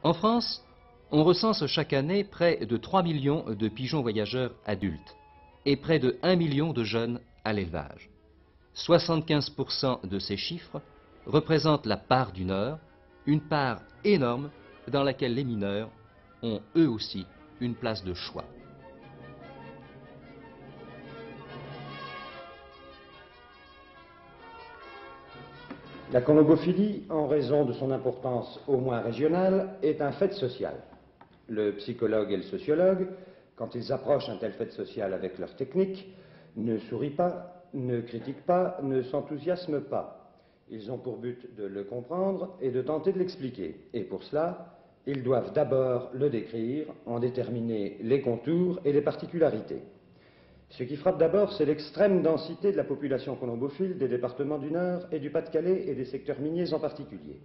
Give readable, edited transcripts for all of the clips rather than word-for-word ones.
En France, on recense chaque année près de 3 millions de pigeons voyageurs adultes et près de 1 million de jeunes à l'élevage. 75% de ces chiffres représentent la part du Nord, une part énorme dans laquelle les mineurs ont eux aussi une place de choix. La colobophilie, en raison de son importance au moins régionale, est un fait social. Le psychologue et le sociologue, quand ils approchent un tel fait social avec leur technique, ne sourient pas, ne critiquent pas, ne s'enthousiasment pas. Ils ont pour but de le comprendre et de tenter de l'expliquer. Et pour cela, ils doivent d'abord le décrire, en déterminer les contours et les particularités. Ce qui frappe d'abord, c'est l'extrême densité de la population colobophile des départements du Nord et du Pas-de-Calais et des secteurs miniers en particulier.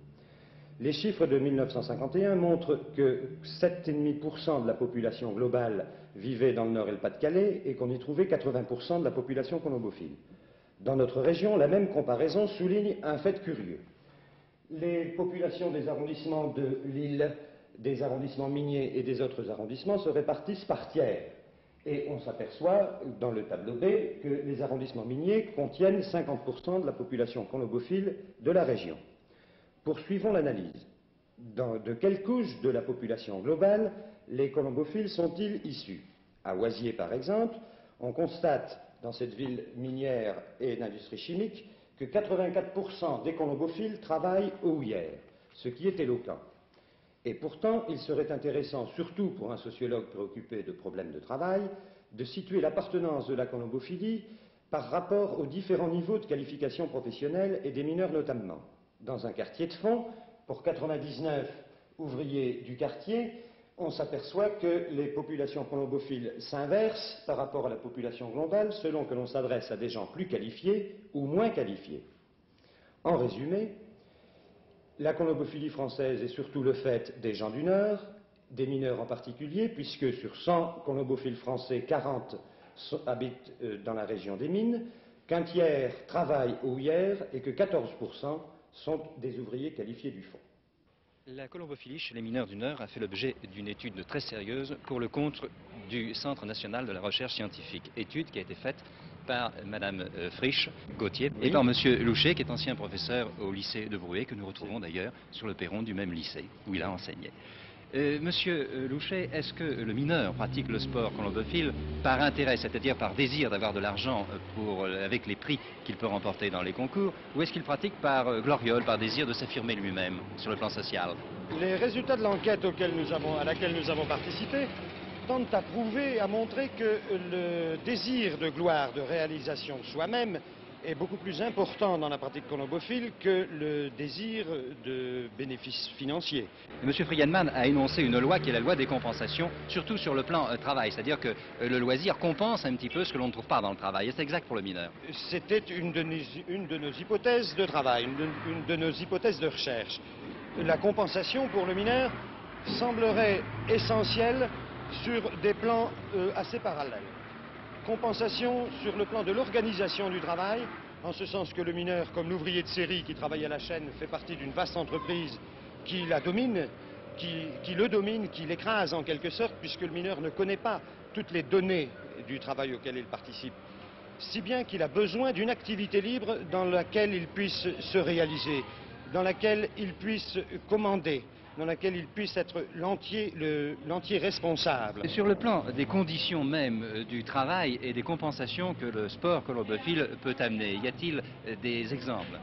Les chiffres de 1951 montrent que 7,5% de la population globale vivait dans le Nord et le Pas-de-Calais et qu'on y trouvait 80% de la population colobophile. Dans notre région, la même comparaison souligne un fait curieux. Les populations des arrondissements de Lille, des arrondissements miniers et des autres arrondissements se répartissent par tiers. Et on s'aperçoit, dans le tableau B, que les arrondissements miniers contiennent 50% de la population colobophile de la région. Poursuivons l'analyse. De quelle couche de la population globale les colobophiles sont-ils issus? À Oisier, par exemple, on constate, dans cette ville minière et d'industrie chimique, que 84% des colobophiles travaillent aux houillères, ce qui est éloquent. Et pourtant, il serait intéressant, surtout pour un sociologue préoccupé de problèmes de travail, de situer l'appartenance de la colobophilie par rapport aux différents niveaux de qualification professionnelle et des mineurs notamment. Dans un quartier de fond, pour 99 ouvriers du quartier, on s'aperçoit que les populations colobophiles s'inversent par rapport à la population globale selon que l'on s'adresse à des gens plus qualifiés ou moins qualifiés. En résumé, la colobophilie française est surtout le fait des gens du Nord, des mineurs en particulier, puisque sur 100 colobophiles français, 40 habitent dans la région des mines, qu'un tiers travaille aux houillères et que 14% sont des ouvriers qualifiés du fond. La colobophilie chez les mineurs du Nord a fait l'objet d'une étude très sérieuse pour le compte du Centre national de la recherche scientifique. Étude qui a été faite par Madame Frisch Gauthier et par Monsieur Louchet, qui est ancien professeur au lycée de Bruay, que nous retrouvons d'ailleurs sur le perron du même lycée où il a enseigné. Monsieur Louchet, est-ce que le mineur pratique le sport colobophile par intérêt, c'est-à-dire par désir d'avoir de l'argent avec les prix qu'il peut remporter dans les concours, ou est-ce qu'il pratique par gloriole, par désir de s'affirmer lui-même sur le plan social? Les résultats de l'enquête à laquelle nous avons participé tendent à prouver, à montrer que le désir de gloire, de réalisation de soi-même est beaucoup plus important dans la pratique colobophile que le désir de bénéfices financiers. M. Friedemann a énoncé une loi qui est la loi des compensations, surtout sur le plan travail, c'est-à-dire que le loisir compense un petit peu ce que l'on ne trouve pas dans le travail, et c'est exact pour le mineur. C'était une de nos hypothèses de travail, une de nos hypothèses de recherche. La compensation pour le mineur semblerait essentielle sur des plans assez parallèles. Compensation sur le plan de l'organisation du travail, en ce sens que le mineur, comme l'ouvrier de série qui travaille à la chaîne, fait partie d'une vaste entreprise qui la domine, qui l'écrase en quelque sorte, puisque le mineur ne connaît pas toutes les données du travail auquel il participe. Si bien qu'il a besoin d'une activité libre dans laquelle il puisse se réaliser, dans laquelle il puisse commander, dans laquelle il puisse être l'entier responsable. Sur le plan des conditions même du travail et des compensations que le sport colobophile peut amener, y a-t-il des exemples?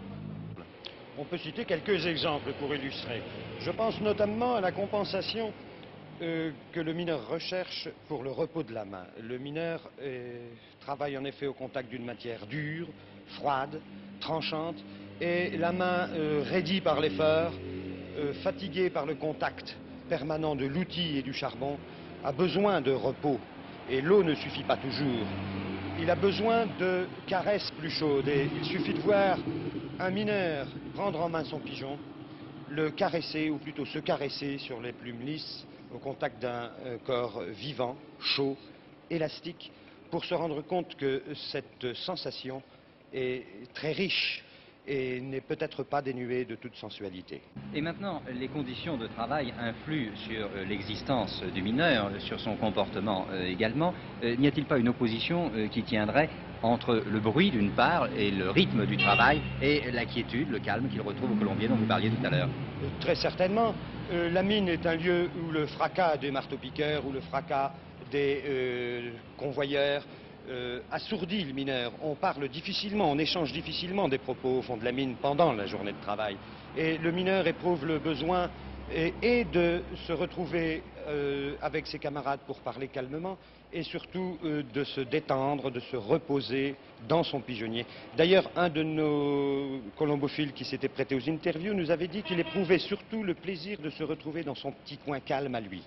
On peut citer quelques exemples pour illustrer. Je pense notamment à la compensation que le mineur recherche pour le repos de la main. Le mineur travaille en effet au contact d'une matière dure, froide, tranchante, et la main raidie par l'effort, fatiguée par le contact permanent de l'outil et du charbon, a besoin de repos. Et l'eau ne suffit pas toujours. Il a besoin de caresses plus chaudes. Et il suffit de voir un mineur prendre en main son pigeon, le caresser, ou plutôt se caresser sur les plumes lisses, au contact d'un corps vivant, chaud, élastique, pour se rendre compte que cette sensation est très riche et n'est peut-être pas dénué de toute sensualité. Et maintenant, les conditions de travail influent sur l'existence du mineur, sur son comportement également. N'y a-t-il pas une opposition qui tiendrait entre le bruit d'une part et le rythme du travail et la quiétude, le calme qu'il retrouve au Colombier dont vous parliez tout à l'heure? Très certainement. La mine est un lieu où le fracas des marteaux-piqueurs, ou le fracas des convoyeurs assourdit le mineur. On parle difficilement, on échange difficilement des propos au fond de la mine pendant la journée de travail. Et le mineur éprouve le besoin et de se retrouver avec ses camarades pour parler calmement, et surtout de se détendre, de se reposer dans son pigeonnier. D'ailleurs, un de nos colombophiles qui s'était prêté aux interviews nous avait dit qu'il éprouvait surtout le plaisir de se retrouver dans son petit coin calme à lui.